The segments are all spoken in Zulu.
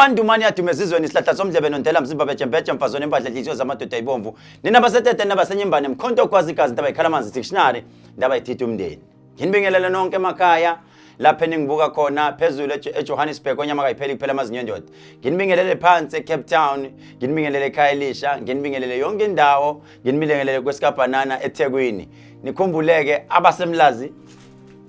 Bandumani yadume ezizweni isihlahla somdlebe nondela mzimba bejembeje mfazone empahla enhliziyo zamadoda ayibomvu ninaba setete naba senyimbane mkhonto okwazi igazi ndaba ikhalamanzi dictionary ndaba ithitha umndeni nginibingelele nonke emakhaya lapha engibuka khona phezulu eJohannesburg onyama kayipheli kuphela amazinyo ndoda nginibingelele phansi eCape Town nginibingelele eKhehlelezi nginibingelele yonke indawo nginibingelele kweSikabanana eThekwini nikhumbuleke abasemlazi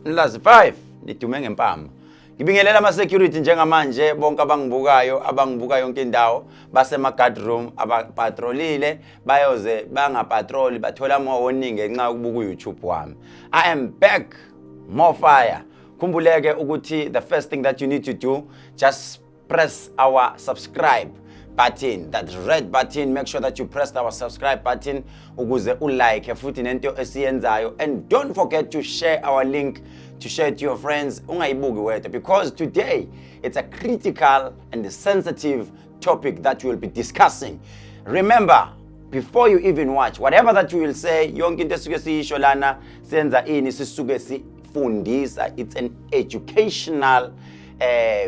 5 nidume ngempama ngibingelela ama security njengamanje bonke abangibuka yonke indawo basema guard room abapatrolile bayoze bangapatrol bathola ama warning ngenxa yokubuka uYouTube wami. I am back, more fire. Khumbuleke ukuthi the first thing that you need to do, just press our subscribe button, that red button. Make sure that you press our subscribe button ukuze ulike futhi nento esiyenzayo, and don't forget to share our link, to share to your friends ungayibuki wedwa, because today it's a critical and sensitive topic that we will be discussing. Remember, before you even watch, whatever that you will say, yonke into esuke siyisho lana senza ini sisuke sifundisa. It's an educational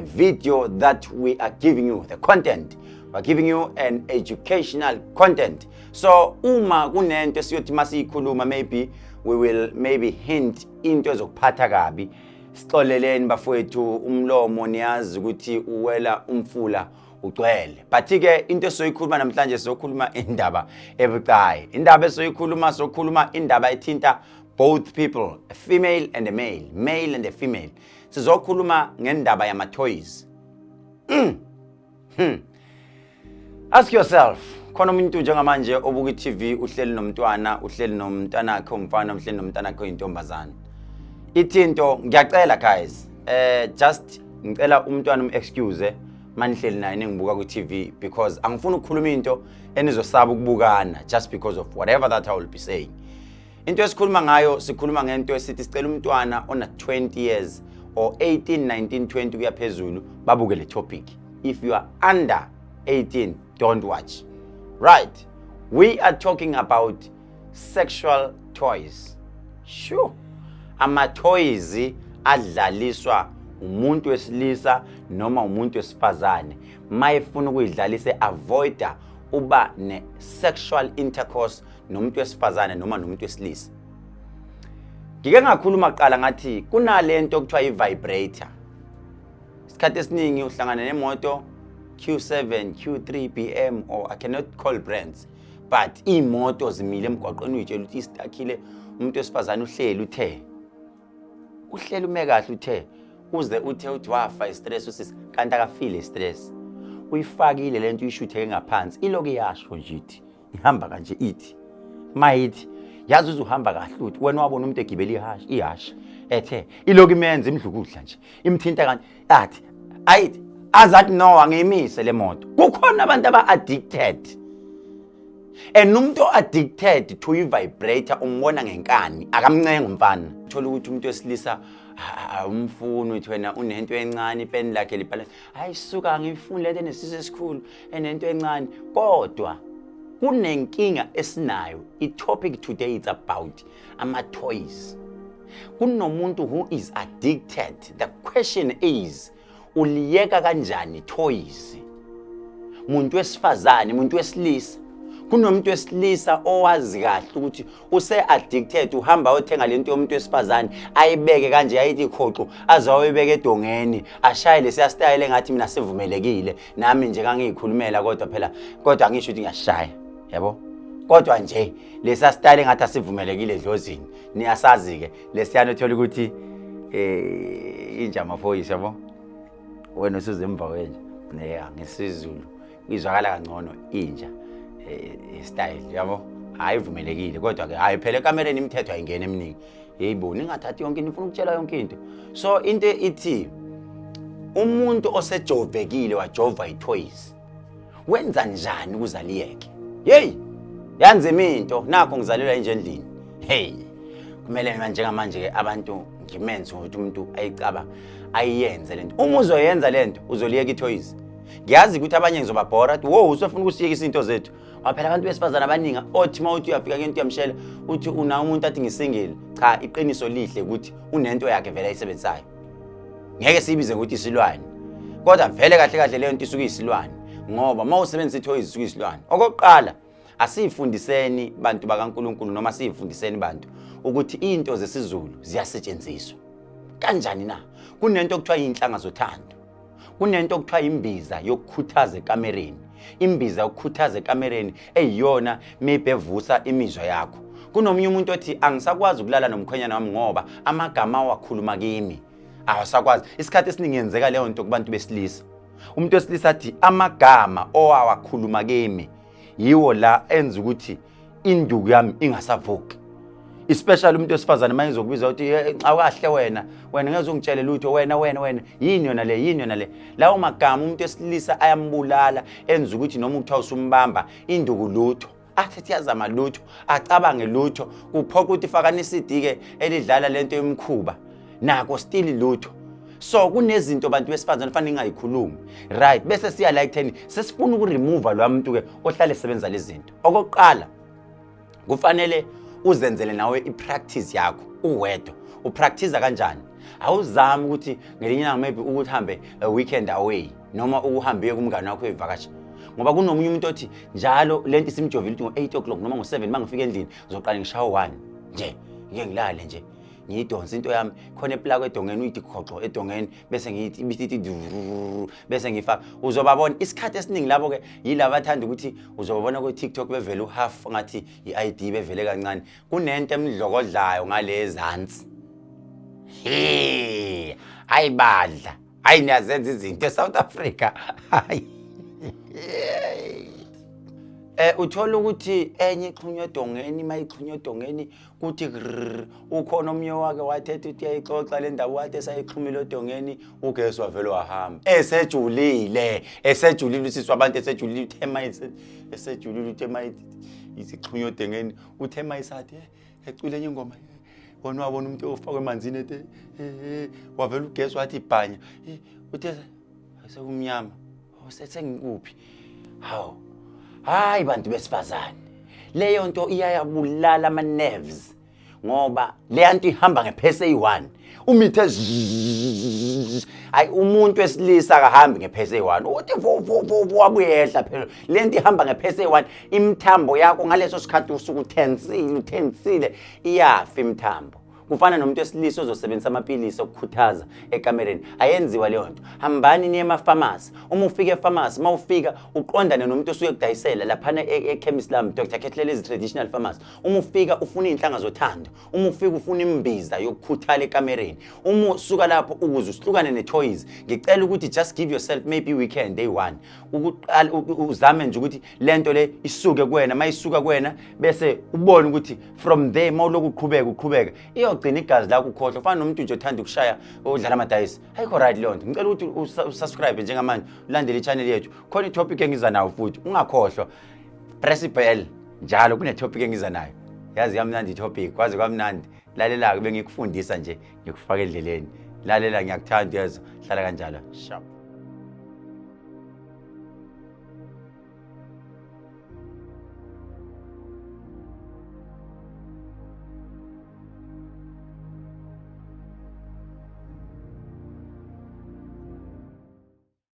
video that we are giving you, the content. We're giving you an educational content. So uma kunento siyothi masiyikhuluma, maybe we will hint into ezokuphatha kabi. Sixoleleni bafowethu, umlomo niyazi ukuthi uwela umfula ugcwele. But ke into esizoyikhuluma namhlanje sizokhuluma indaba ebucayi. Indaba esizoyikhuluma sokhuluma indaba ethinta both people, a female and a male and a female. Sizokhuluma ngendaba yama toys. Ask yourself, khona umuntu njengamanje obuka iTV uhleli nomntanakhe umfana, uhleli nomntanakhe oyintombazana. Ithinto ngiyacela guys, just ngicela umntwana excuse manihleli naye ningibuka ku TV, because angifuni ukukhuluma into enizosaba ukubukana just because of whatever that I will be saying. Into esikhuluma ngayo, sikhuluma ngento esithi sicela umntwana ona 20 years or 18, 19, 20 kuya phezulu babuke le topic. If you are under 18, don't watch. Right? We are talking about sexual toys. Sure. Ama toys adlaliswa umuntu wesilisa noma umuntu wesifazane. Mayefuna ukuyidlalisa avoida uba ne sexual intercourse nomuntu wesifazane noma nomuntu wesilisa. Ngike ngakhuluma qala ngathi kunalento okuthiwa i-vibrator. Isikhathi esiningi uhlangana nemoto Q7, Q3, BM, or I cannot call brands, but imoto zimile emgwaqweni uyitshela ukuthi istakile umuntu wesifazane uhleli ume kahle uthe uze uthe uthi wafa stress usisi kanti akafile stress. Uyifakile lento uyishuthe ngaphansi iloku yasho nje ithi ihamba kanje ithi mayithi yazi uzuhamba kahle uthi wena wabona umuntu egibela ihasha ethe iloku imenza imdlukudla nje imthinta kanje athi ayithi azathi no angiyimise le moto. Kukhona abantu aba-addicted, and umuntu addicted to i-vibrator umbona ngenkani akamncenga umfana. Uthola ukuthi umuntu wesilisa umfuni uthi wena unento encane ipeni lakhe libhala hayi suka ngifuni lento enesizo esikhulu enento encane, kodwa kunenkinga esinayo. I-topic today is about ama-toys. Kunomuntu who is addicted. The question is, uliyeka kanjani toys? Muntu wesifazane, muntu wesilisa. Kunomuntu wesilisa owazi kahle ukuthi use-addicted, uhamba othenga lento yomuntu wesifazane ayibeke kanje ayithi ikhoqo azawuyibeka edongeni ashaye lesiya style ngathi mina sivumelekile nami nje kangiyikhulumela, kodwa angisho ukuthi ngiyashaya, yabo. Kodwa nje lesiya style ngathi asivumelekile edlozini. Niyasazi ke lesiyana uthola ukuthi inja amaphoyisa, yabo. Wena usuze emva kwenje ngesizulu izwakala kangcono inja style, yabo. Ayivumelekile, kodwa ke hayi phela ekamereni imithetho ayingene eminingi. Yeyibona ingathathi yonke into, ufuna ukutshela yonke into. So into ithi umuntu osejovekile wajova i-toys wenza njani ukuze aliyeke? Hey, yanzima into nakho ngizalelwa nje endlini. Hey, kumele njengamanje ke abantu ngimenze ukuthi umuntu ayicaba ayenze lento. Uma uzoyenza lento uzoliyeka i-toys. Ngiyazi ukuthi abanye ngizobabhora ukuthi wo usofuna ukusiyeka izinto zethu. Phela abantu besifazana abaningi othi mawuthi uyafika ngento yamshela uthi una umuntu athi ngisingile. Cha, iqiniso lihle ukuthi unento yakhe vele ayisebenzayo. Ngeke sibize ukuthi isilwane. kodwa vele kahle kahle leyo nto isuka isilwane ngoba mawusebenzisa ithoyizi isuka isilwane. Okokuqala asifundiseni bantu bakaNkulunkulu noma sifundiseni bantu ukuthi into zesiZulu ziyasetshenziswa. Kanjani na? Kunento okuthiwa inhlanga zothando. Kunento okuthiwa imbiza yokukhuthaza ekamereni. Imbiza yokukhuthaza ekamereni eyiyona maybe evusa imizwa yakho. Kunomunye umuntu othi angisakwazi ukulala nomkhwenyana wami ngoba amagama wakhuluma kimi. Awasakwazi. Isikhathi esiningi yenzeka leyo nto kubantu besilisa. Umuntu wesilisa athi amagama owakhuluma kimi yiwo la enza ukuthi induku yami ingasavuki. Especially umuntu wesifazane manje uzokubiza uthi awukahle wena ngeze ungitshele lutho wena yini yona le. Lawo magama umuntu wesilisa ayambulala enza ukuthi noma ukuthiwa usumbamba induku lutho athi yazama lutho acabange lutho kuphoqa ukuthi fakana iCD ke elidlala lento yomkhuba nako still lutho. So kunezinto abantu besifazane fanele ingayikhulumi right bese siya la ekutheni sesifuna ukuremove lo muntu ke ohlale esebenza lezi zinto. Okokuqala kufanele uzenzele nawe ipractice yakho uwedwa. Upractice kanjani? Awuzami ukuthi ngelinye ilanga maybe ukuthi hambe a weekend away noma uhambe kumngane wakho evakasha. Ngoba kunomunye umuntu othi njalo lento isimjovile ukuthi ngo8 o'clock noma ngo7 mangifika endlini uzoqala ngishawo 1 nje ngeke ngilale nje ngiyidonsa into yami khona eplaka edongeni uyithi khoxo edongeni bese ngiyithi ibithi bese ngifaka uzobabona isikhathi esiningi labo ke yilabo bathanda ukuthi uzobabona ku TikTok bevele uhalf ngathi iID bevele kancane kunento emidlokodlayo ngalezansi ayibadla ayinazenza izinto eSouth Africa uthola ukuthi enye ixhunywe edongeni mayixhunywe edongeni kuthi ukhona omnye wake wathethe uthi uyayixoxa le ndawo wathi esayixhumile edongeni ugesi wavela wahamba esejulile usiswa abantu esejulile uthema esejulile uthema isixhunywe edongeni uthema isathi ecule enye ingoma wona wabona umuntu ofakwe emanzini ethe wavela ugesi wathi ibhanya uthe sekumnyama sengikuphi hawo. Hayi bantu besifazane leyo nto iyayabulala ama nerves ngoba le nto ihamba ngephase eyi1 umithe ayi umuntu wesilisa akahambi ngephase eyi1 uthi wabuyehla phela le nto ihamba ngephase eyi1 imithambo yakho ngaleso sikhathi usuku tensile iyafa imithambo. Kufana nomuntu wesilisa ozosebenzisa amapilisi okukhuthaza ekamereni ayenziwa leyo nto. Hambani niye emafamasi uma ufika efamasi mawufika uqondane nomuntu osuke kudayisela laphana ekhemisi lami Dr. Khehlelezi traditional pharmacy. Uma ufika ufuna inhlanga zothando, uma ufika ufuna imbiza yokukhuthala ekamereni, uma usuka lapho ukuze usihlukane neThoyizi ngicela ukuthi just give yourself maybe weekend day 1 ukuqala uzame nje ukuthi lento le isuke kuwena mayisuka kuwena bese ubone ukuthi from there mawuloku uqhubeka gcina igazi lakho ukhohlwa ufana nomuntu nje othanda ukushaya odlala amadayisi ayikho right leyo nto. Ngicela ukuthi usubscribe njengamanje ulandele i-channel yethu khona i-topic engiza nayo futhi ungakhohlwa press bell njalo kune topic engiza nayo yazi yamnandi i-topic kwazi kwamnandi lalela ke bengikufundisa nje ngikufaka endleleni lalela ngiyakuthanda yazi hlala kanjalo sharp.